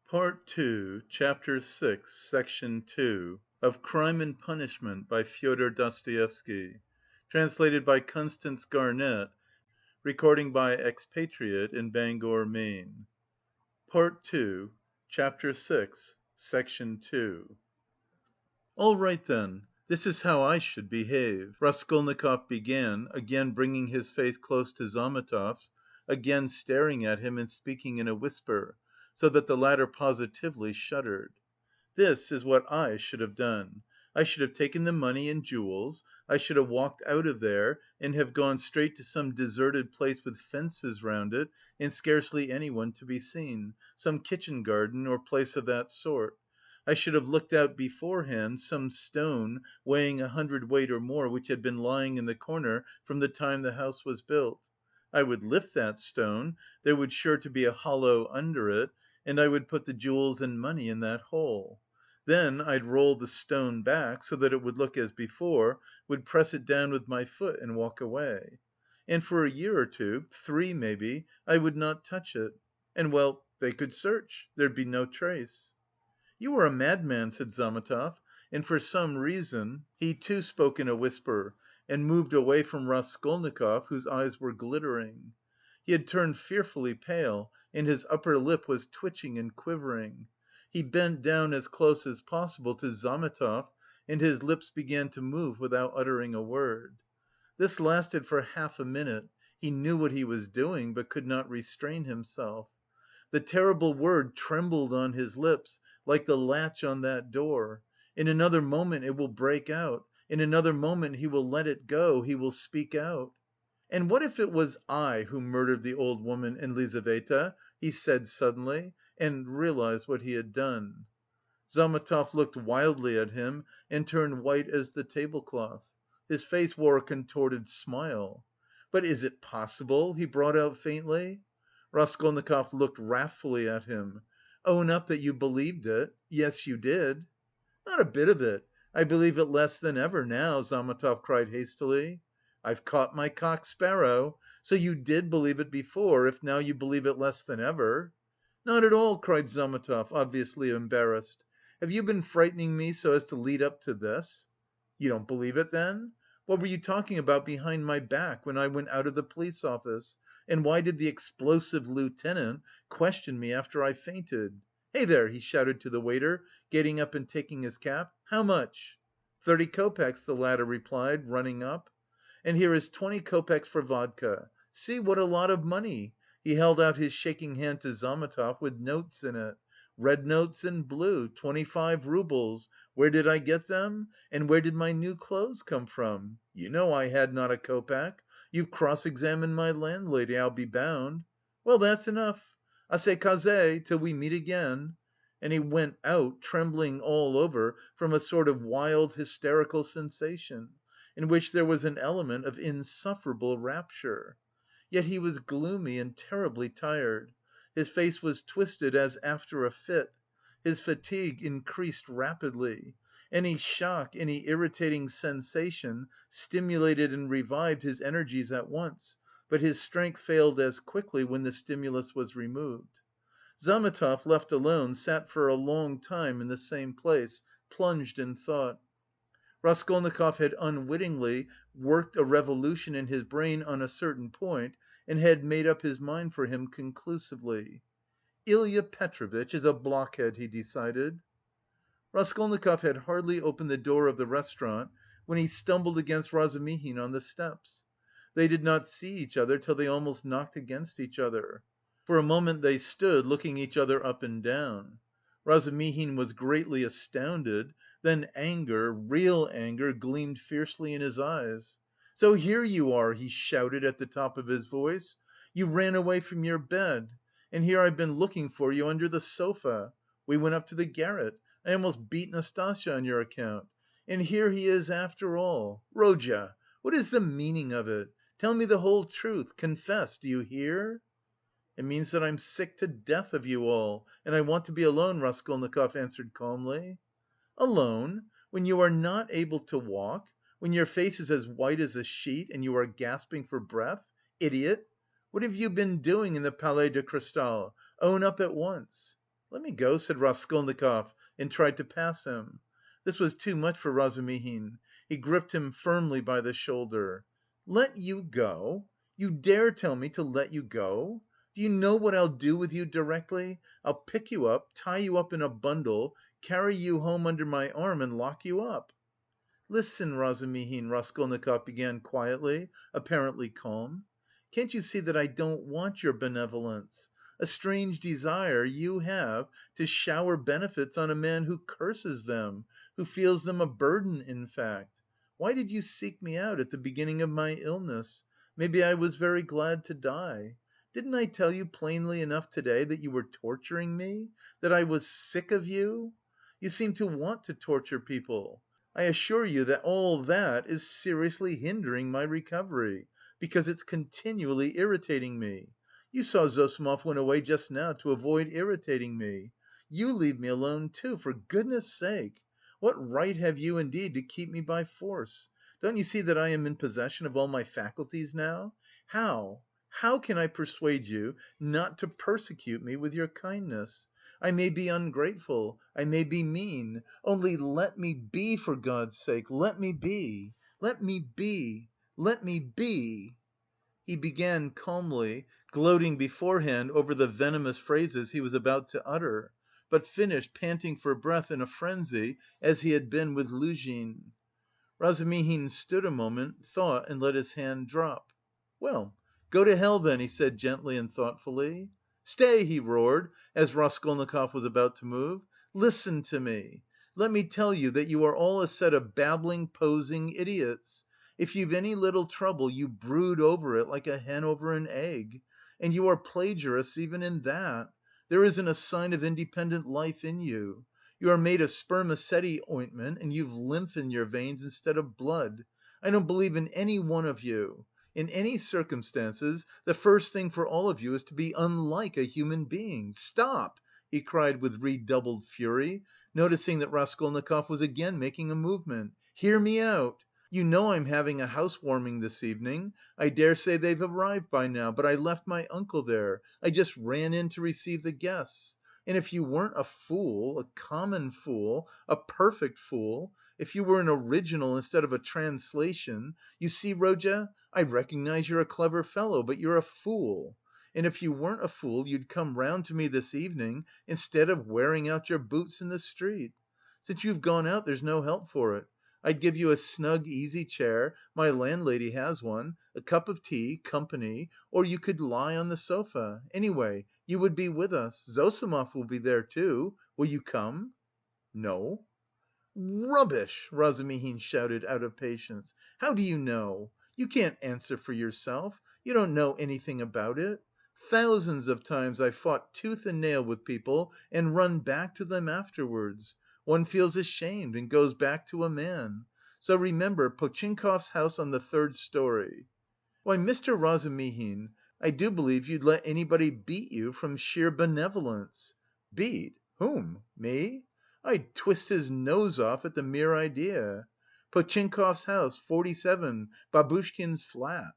Part II, Chapter 6, Section 2 of Crime and Punishment by Fyodor Dostoevsky. Translated by Constance Garnett. Recording by Expatriate in Bangor, Maine. Part II, Chapter 6, Section 2. "All right, then. This is how I should behave," Raskolnikov began, again bringing his face close to Zametov's, again staring at him and speaking in a whisper, so that the latter positively shuddered. "This is what I should have done. I should have taken the money and jewels, I should have walked out of there and have gone straight to some deserted place with fences round it and scarcely anyone to be seen, some kitchen garden or place of that sort. I should have looked out beforehand some stone weighing 100 weight or more which had been lying in the corner from the time the house was built. I would lift that stone, there would sure to be a hollow under it, and I would put the jewels and money in that hole. Then I'd roll the stone back, so that it would look as before, would press it down with my foot and walk away. And for a year or two, 3 maybe, I would not touch it. And well, they could search, there'd be no trace." "You are a madman," said Zametov, and for some reason he too spoke in a whisper and moved away from Raskolnikov, whose eyes were glittering. He had turned fearfully pale and his upper lip was twitching and quivering. He bent down as close as possible to Zametov and his lips began to move without uttering a word. This lasted for half a minute; he knew what he was doing, but could not restrain himself. The terrible word trembled on his lips, like the latch on that door. In another moment it will break out, in another moment he will let it go, he will speak out. "And what if it was I who murdered the old woman and Lizaveta?" he said suddenly, and realised what he had done. Zametov looked wildly at him and turned white as the tablecloth. His face wore a contorted smile. "But is it possible?" he brought out faintly. Raskolnikov looked wrathfully at him. "Own up that you believed it. Yes, you did." "Not a bit of it. I believe it less than ever now," Zametov cried hastily. "I've caught my cock sparrow. So you did believe it before, if now you believe it less than ever." "Not at all," cried Zametov, obviously embarrassed. "Have you been frightening me so as to lead up to this?" "You don't believe it then? What were you talking about behind my back when I went out of the police office, and why did the explosive lieutenant question me after I fainted? Hey there!" he shouted to the waiter, getting up and taking his cap. "How much?" "30 kopecks," the latter replied, running up. "And here is 20 kopecks for vodka. See, what a lot of money!" He held out his shaking hand to Zametov with notes in it. "Red notes and blue, 25 roubles. Where did I get them? And where did my new clothes come from? You know I had not a kopeck. You've cross-examined my landlady, I'll be bound. Well, that's enough. Assez causé, till we meet again." And he went out, trembling all over from a sort of wild hysterical sensation, in which there was an element of insufferable rapture. Yet he was gloomy and terribly tired. His face was twisted as after a fit. His fatigue increased rapidly. Any shock, any irritating sensation stimulated and revived his energies at once, but his strength failed as quickly when the stimulus was removed. Zametov, left alone, sat for a long time in the same place, plunged in thought. Raskolnikov had unwittingly worked a revolution in his brain on a certain point and had made up his mind for him conclusively. "Ilya Petrovitch is a blockhead," he decided. Raskolnikov had hardly opened the door of the restaurant when he stumbled against Razumihin on the steps. They did not see each other till they almost knocked against each other. For a moment they stood, looking each other up and down. Razumihin was greatly astounded, then anger, real anger, gleamed fiercely in his eyes. "So here you are!" he shouted at the top of his voice. "You ran away from your bed! And here I've been looking for you under the sofa. We went up to the garret. I almost beat Nastasya on your account. And here he is after all! Rodya, what is the meaning of it? Tell me the whole truth, confess, do you hear?" "It means that I'm sick to death of you all, and I want to be alone," Raskolnikov answered calmly. "Alone? When you are not able to walk? When your face is as white as a sheet and you are gasping for breath? Idiot! What have you been doing in the Palais de Cristal? Own up at once." "Let me go," said Raskolnikov, and tried to pass him. This was too much for Razumihin. He gripped him firmly by the shoulder. "Let you go? You dare tell me to let you go? Do you know what I'll do with you directly? I'll pick you up, tie you up in a bundle, carry you home under my arm and lock you up." "Listen, Razumihin," Raskolnikov began quietly, apparently calm. "Can't you see that I don't want your benevolence? A strange desire you have to shower benefits on a man who curses them, who feels them a burden, in fact. Why did you seek me out at the beginning of my illness? Maybe I was very glad to die. Didn't I tell you plainly enough to day that you were torturing me, that I was sick of you? You seem to want to torture people. I assure you that all that is seriously hindering my recovery, because it's continually irritating me. You saw Zossimov went away just now to avoid irritating me. You leave me alone too, for goodness' sake! What right have you indeed to keep me by force? Don't you see that I am in possession of all my faculties now? How can I persuade you not to persecute me with your kindness? I may be ungrateful, I may be mean, only let me be for God's sake, let me be! Let me be! Let me be!" He began calmly, gloating beforehand over the venomous phrases he was about to utter, but finished, panting for breath, in a frenzy, as he had been with Luzhin. Razumihin stood a moment, thought and let his hand drop. "Well, go to hell then," he said gently and thoughtfully. "Stay!" he roared, as Raskolnikov was about to move. "Listen to me. Let me tell you that you are all a set of babbling, posing idiots. If you've any little trouble, you brood over it like a hen over an egg. And you are plagiarists even in that. There isn't a sign of independent life in you. You are made of spermaceti ointment and you've lymph in your veins instead of blood. I don't believe in any one of you. In any circumstances, the first thing for all of you is to be unlike a human being. Stop!" he cried with redoubled fury, noticing that Raskolnikov was again making a movement. "Hear me out! You know I'm having a house‐warming this evening. I dare say they've arrived by now, but I left my uncle there, I just ran in to receive the guests. And if you weren't a fool, a common fool, a perfect fool, if you were an original instead of a translation, you see, Rodya, I recognise you're a clever fellow, but you're a fool. And if you weren't a fool, you'd come round to me this evening, instead of wearing out your boots in the street. Since you've gone out, there's no help for it. I'd give you a snug easy chair, my landlady has one, a cup of tea, company, or you could lie on the sofa. Anyway, you would be with us. Zossimov will be there too. Will you come?" "No." "Rubbish!" Razumihin shouted out of patience. "How do you know? You can't answer for yourself. You don't know anything about it. Thousands of times I've fought tooth and nail with people and run back to them afterwards. One feels ashamed and goes back to a man. So remember, Potchinkov's house on the third storey." "Why, Mr. Razumihin, I do believe you'd let anybody beat you from sheer benevolence." "Beat? Whom? Me? I'd twist his nose off at the mere idea. Potchinkov's house, 47, Babushkin's flat."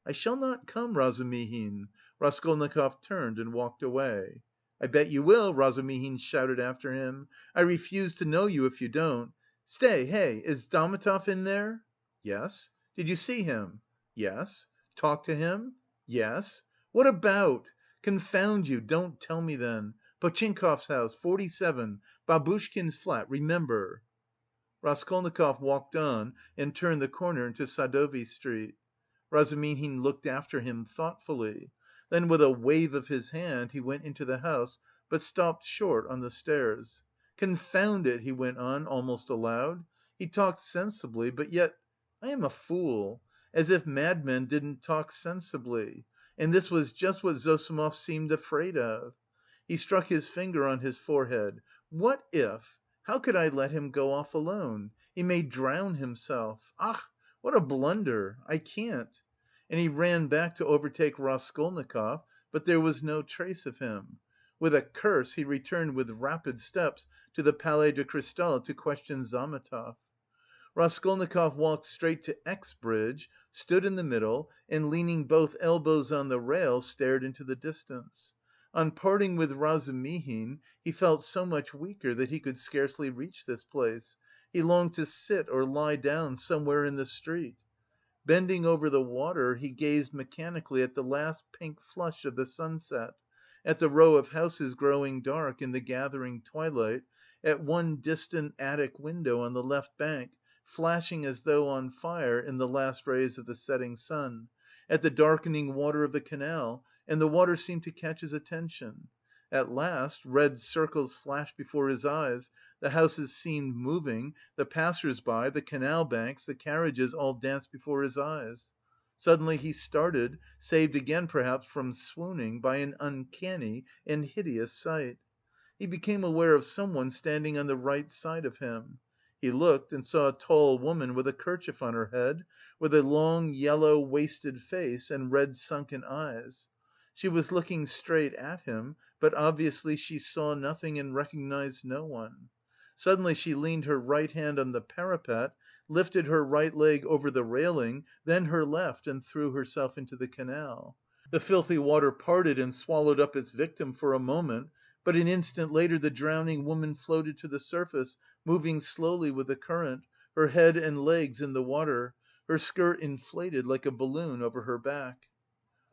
"I shall not come, Razumihin." Raskolnikov turned and walked away. "I bet you will," Razumihin shouted after him. "I refuse to know you if you don't. Stay, hey, is Zametov in there?" "Yes." "Did you see him?" "Yes." "Talk to him?" "Yes." "What about? Confound you, don't tell me then. Potchinkov's house, 47, Babushkin's flat, remember." Raskolnikov walked on and turned the corner into Sadovy Street. Razumihin looked after him thoughtfully. Then with a wave of his hand he went into the house, but stopped short on the stairs. "Confound it!" he went on almost aloud. He talked sensibly, but yet... I am a fool! As if madmen didn't talk sensibly! And this was just what Zossimov seemed afraid of. He struck his finger on his forehead. "What if... how could I let him go off alone? He may drown himself. Ach, what a blunder! I can't." And he ran back to overtake Raskolnikov, but there was no trace of him. With a curse he returned with rapid steps to the Palais de Cristal to question Zametov. Raskolnikov walked straight to X bridge, stood in the middle, and leaning both elbows on the rail, stared into the distance. On parting with Razumihin, he felt so much weaker that he could scarcely reach this place. He longed to sit or lie down somewhere in the street. Bending over the water, he gazed mechanically at the last pink flush of the sunset, at the row of houses growing dark in the gathering twilight, at one distant attic window on the left bank, flashing as though on fire in the last rays of the setting sun, at the darkening water of the canal, and the water seemed to catch his attention. At last, red circles flashed before his eyes, the houses seemed moving, the passers-by, the canal banks, the carriages all danced before his eyes. Suddenly he started, saved again perhaps from swooning, by an uncanny and hideous sight. He became aware of someone standing on the right side of him. He looked and saw a tall woman with a kerchief on her head, with a long, yellow, wasted face and red sunken eyes. She was looking straight at him, but obviously she saw nothing and recognised no one. Suddenly she leaned her right hand on the parapet, lifted her right leg over the railing, then her left and threw herself into the canal. The filthy water parted and swallowed up its victim for a moment, but an instant later the drowning woman floated to the surface, moving slowly with the current, her head and legs in the water, her skirt inflated like a balloon over her back.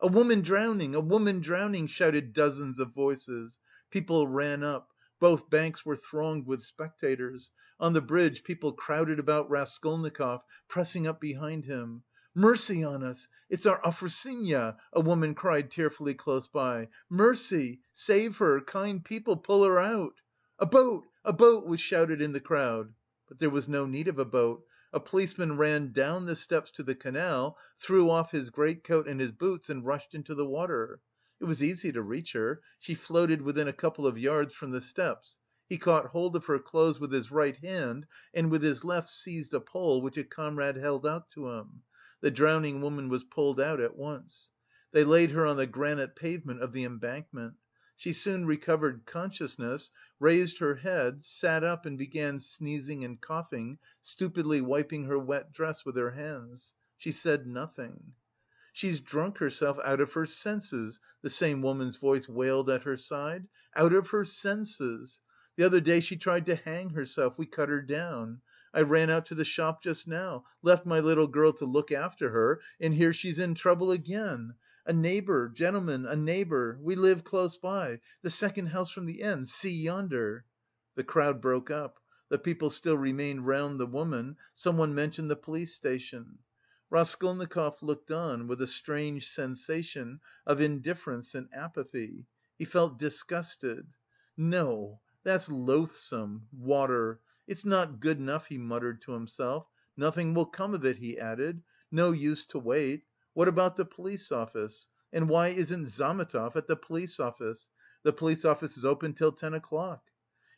"A woman drowning! A woman drowning!" shouted dozens of voices. People ran up. Both banks were thronged with spectators. On the bridge people crowded about Raskolnikov, pressing up behind him. "Mercy on us! It's our Afrosinya!" a woman cried tearfully close by. "Mercy! Save her! Kind people, pull her out!" "A boat! A boat!" was shouted in the crowd. But there was no need of a boat. A policeman ran down the steps to the canal, threw off his greatcoat and his boots and rushed into the water. It was easy to reach her. She floated within a couple of yards from the steps. He caught hold of her clothes with his right hand and with his left seized a pole which a comrade held out to him. The drowning woman was pulled out at once. They laid her on the granite pavement of the embankment. She soon recovered consciousness, raised her head, sat up and began sneezing and coughing, stupidly wiping her wet dress with her hands. She said nothing. "She's drunk herself out of her senses," the same woman's voice wailed at her side. "Out of her senses! The other day she tried to hang herself, we cut her down. I ran out to the shop just now, left my little girl to look after her, and here she's in trouble again. A neighbour, gentlemen, a neighbour, we live close by, the second house from the end, see yonder." The crowd broke up. The people still remained round the woman, someone mentioned the police station. Raskolnikov looked on with a strange sensation of indifference and apathy. He felt disgusted. "No, that's loathsome, water. It's not good enough," he muttered to himself. "Nothing will come of it," he added. "No use to wait. What about the police office? And why isn't Zametov at the police office? The police office is open till 10 o'clock."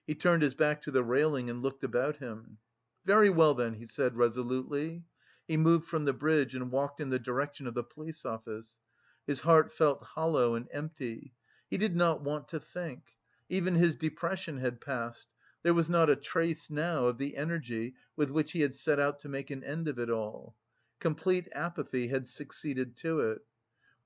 He turned his back to the railing and looked about him. "Very well then," he said resolutely. He moved from the bridge and walked in the direction of the police office. His heart felt hollow and empty. He did not want to think. Even his depression had passed; there was not a trace now of the energy with which he had set out to make an end of it all. Complete apathy had succeeded to it.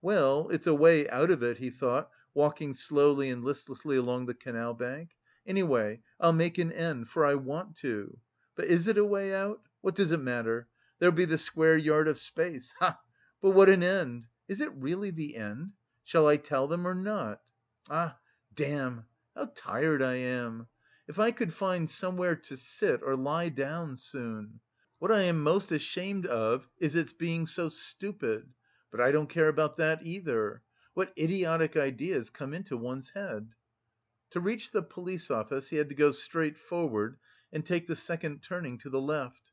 "Well, it's a way out of it," he thought, walking slowly and listlessly along the canal bank. "Anyway, I'll make an end, for I want to. But is it a way out? What does it matter? There'll be the square yard of space. Ha! But what an end! Is it really the end? Shall I tell them or not? Ah, damn! How tired I am! If I could find somewhere to sit or lie down soon! What I am most ashamed of is its being so stupid. But I don't care about that either. What idiotic ideas come into one's head!" To reach the police office he had to go straight forward and take the second turning to the left.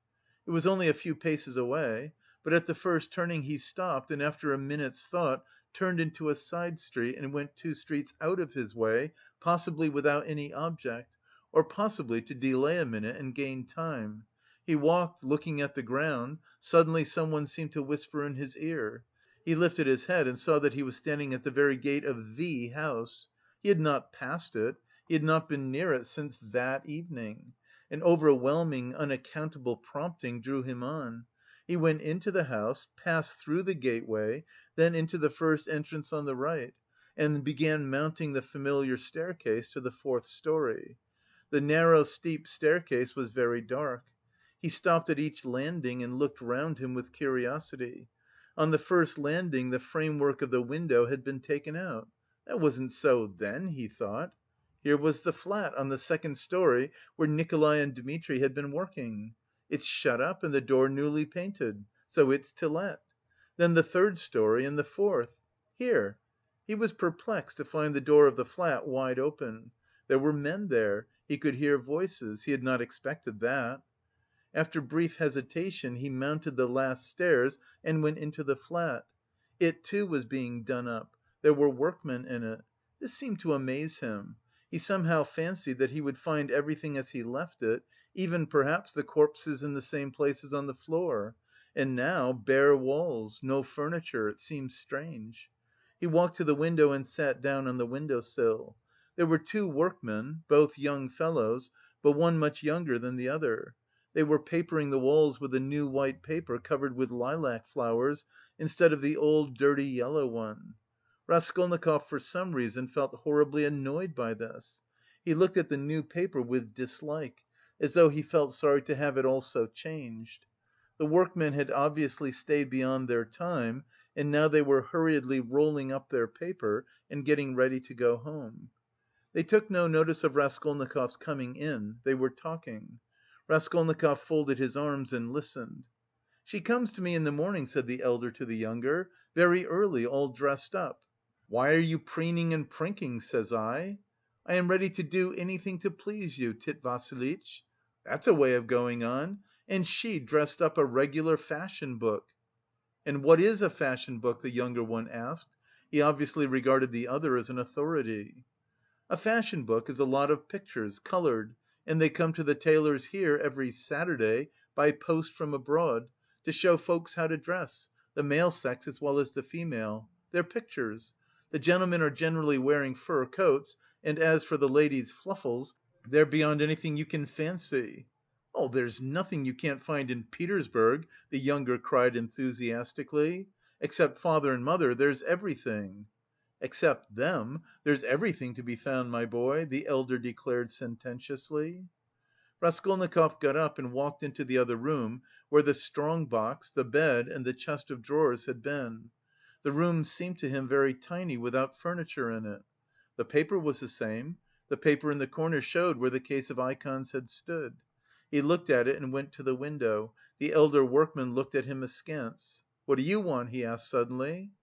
It was only a few paces away, but at the first turning he stopped and after a minute's thought turned into a side street and went 2 streets out of his way, possibly without any object, or possibly to delay a minute and gain time. He walked, looking at the ground; suddenly someone seemed to whisper in his ear. He lifted his head and saw that he was standing at the very gate of the house. He had not passed it, he had not been near it since that evening. An overwhelming, unaccountable prompting drew him on. He went into the house, passed through the gateway, then into the first entrance on the right. and began mounting the familiar staircase to the fourth storey. The narrow, steep staircase was very dark. He stopped at each landing and looked round him with curiosity. On the first landing the framework of the window had been taken out. That wasn't so then, he thought. Here was the flat on the second storey where Nikolay and Dmitri had been working. It's shut up and the door newly painted, so it's to let. Then the third storey and the fourth. Here. He was perplexed to find the door of the flat wide open. There were men there, he could hear voices; he had not expected that. After brief hesitation he mounted the last stairs and went into the flat. It, too, was being done up; there were workmen in it. This seemed to amaze him. He somehow fancied that he would find everything as he left it, even, perhaps, the corpses in the same places on the floor. And now bare walls, no furniture; it seemed strange. He walked to the window and sat down on the window sill. There were two workmen, both young fellows, but one much younger than the other. They were papering the walls with a new white paper covered with lilac flowers, instead of the old dirty yellow one. Raskolnikov for some reason felt horribly annoyed by this. He looked at the new paper with dislike, as though he felt sorry to have it all so changed. The workmen had obviously stayed beyond their time, and now they were hurriedly rolling up their paper and getting ready to go home. They took no notice of Raskolnikov's coming in; they were talking. Raskolnikov folded his arms and listened. "She comes to me in the morning," said the elder to the younger, "very early, all dressed up. 'Why are you preening and prinking?' says I. 'I am ready to do anything to please you, Tit Vassilitch.' That's a way of going on! And she dressed up a regular fashion book." "And what is a fashion book?" the younger one asked. He obviously regarded the other as an authority. "A fashion book is a lot of pictures, coloured, and they come to the tailor's here every Saturday, by post from abroad, to show folks how to dress, the male sex as well as the female. They're pictures. The gentlemen are generally wearing fur coats, and as for the ladies' fluffles, they're beyond anything you can fancy." "Oh, there's nothing you can't find in Petersburg!" the younger cried enthusiastically. "Except father and mother, there's everything." "Except them, there's everything to be found, my boy," the elder declared sententiously. Raskolnikov got up and walked into the other room, where the strong box, the bed and the chest of drawers had been. The room seemed to him very tiny without furniture in it. The paper was the same. The paper in the corner showed where the case of ikons had stood. He looked at it and went to the window. The elder workman looked at him askance. "What do you want?" he asked suddenly.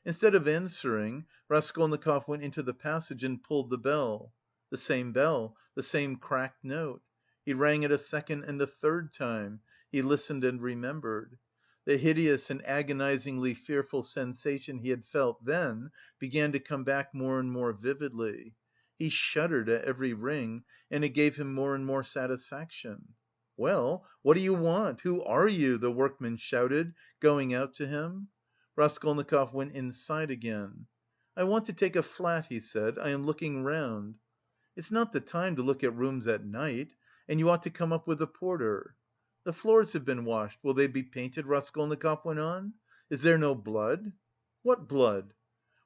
Instead of answering, Raskolnikov went into the passage and pulled the bell. The same cracked note. He rang it a second and a third time. He listened and remembered. The hideous and agonisingly fearful sensation he had felt then began to come back more and more vividly. He shuddered at every ring, and it gave him more and more satisfaction. "Well, what do you want? Who are you?" the workman shouted, going out to him. Raskolnikov went inside again. "I want to take a flat," he said. "I am looking round." "It's not the time to look at rooms at night. And you ought to come up with the porter." "The floors have been washed, will they be painted?" Raskolnikov went on. "Is there no blood?" "What blood?"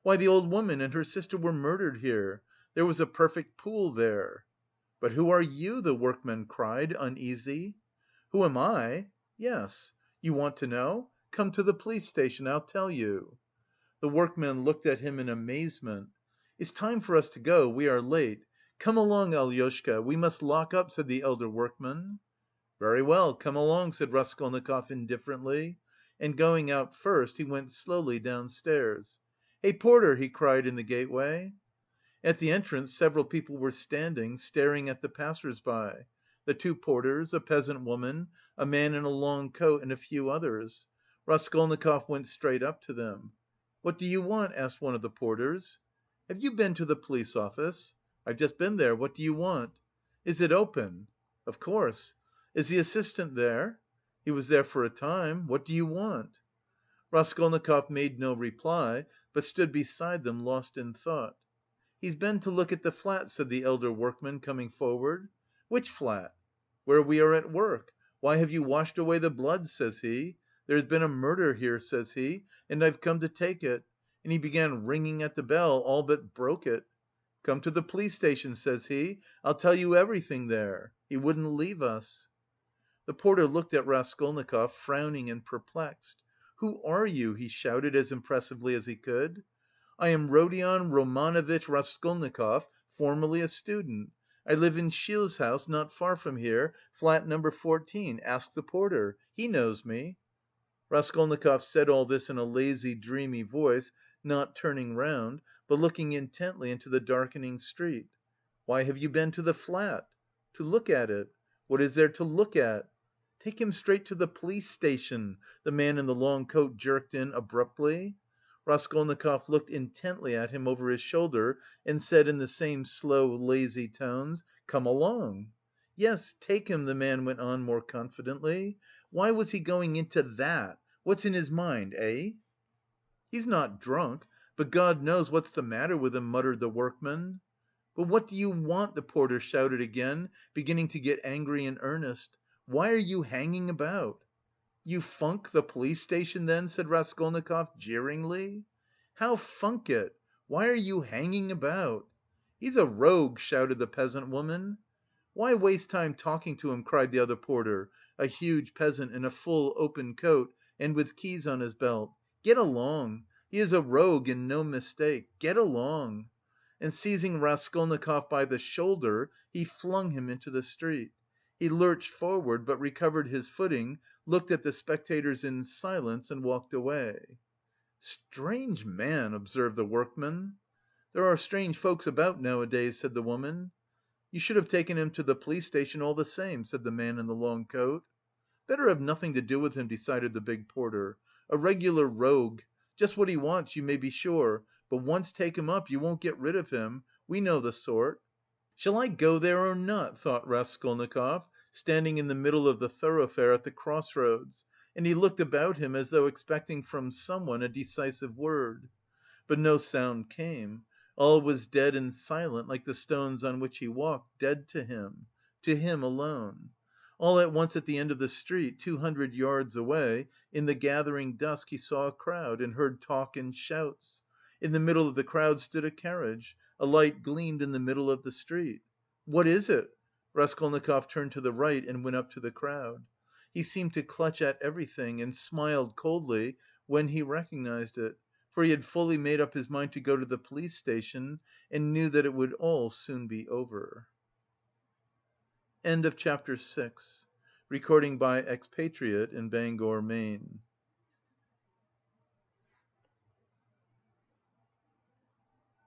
"Why, the old woman and her sister were murdered here. There was a perfect pool there." "But who are you?" the workman cried, uneasy. "Who am I?" "Yes." "You want to know? Come to the police station, I'll tell you." The workman looked at him in amazement. "It's time for us to go, we are late. Come along, Alyoshka, we must lock up," said the elder workman. "Very well, come along," said Raskolnikov indifferently, and going out first, he went slowly downstairs. "Hey, porter!" he cried in the gateway. At the entrance several people were standing, staring at the passers-by: the two porters, a peasant woman, a man in a long coat and a few others. Raskolnikov went straight up to them. "What do you want?" asked one of the porters. "Have you been to the police office?" "I've just been there. What do you want?" "Is it open?" "Of course." "Is the assistant there?" "He was there for a time. What do you want?" Raskolnikov made no reply, but stood beside them lost in thought. "He's been to look at the flat," said the elder workman, coming forward. "Which flat?" "Where we are at work. 'Why have you washed away the blood?' says he. 'There has been a murder here,' says he, 'and I've come to take it.' and he began ringing at the bell, all but broke it. 'Come to the police station,' says he. 'I'll tell you everything there.' He wouldn't leave us." The porter looked at Raskolnikov, frowning and perplexed. "Who are you?" he shouted as impressively as he could. "I am Rodion Romanovitch Raskolnikov, formerly a student. I live in Shil's house, not far from here, flat number 14. Ask the porter. He knows me." Raskolnikov said all this in a lazy, dreamy voice, not turning round, but looking intently into the darkening street. "Why have you been to the flat?" "To look at it." "What is there to look at?" "Take him straight to the police station," the man in the long coat jerked in abruptly. Raskolnikov looked intently at him over his shoulder and said in the same slow, lazy tones: "Come along." "Yes, take him," the man went on more confidently. "Why was he going into that? What's in his mind, eh?" "He's not drunk, but God knows what's the matter with him," muttered the workman. "But what do you want?" the porter shouted again, beginning to get angry in earnest. "Why are you hanging about?" "You funk the police station then?" said Raskolnikov jeeringly. "How funk it? Why are you hanging about?" "He's a rogue!" shouted the peasant woman. "Why waste time talking to him?" cried the other porter, a huge peasant in a full open coat and with keys on his belt. "Get along! He is a rogue and no mistake. Get along!" And seizing Raskolnikov by the shoulder, he flung him into the street. He lurched forward, but recovered his footing, looked at the spectators in silence and walked away. "Strange man," observed the workman. "There are strange folks about nowadays," said the woman. "You should have taken him to the police station all the same," said the man in the long coat. "Better have nothing to do with him," decided the big porter. "A regular rogue. Just what he wants, you may be sure, but once take him up, you won't get rid of him. We know the sort." "Shall I go there or not?" thought Raskolnikov, standing in the middle of the thoroughfare at the cross roads, and he looked about him as though expecting from someone a decisive word. But no sound came. All was dead and silent like the stones on which he walked, dead to him alone. All at once at the end of the street, 200 yards away, in the gathering dusk he saw a crowd and heard talk and shouts. In the middle of the crowd stood a carriage. A light gleamed in the middle of the street. "What is it?" Raskolnikov turned to the right and went up to the crowd. He seemed to clutch at everything and smiled coldly when he recognised it, for he had fully made up his mind to go to the police station and knew that it would all soon be over. Chapter 7 ends here.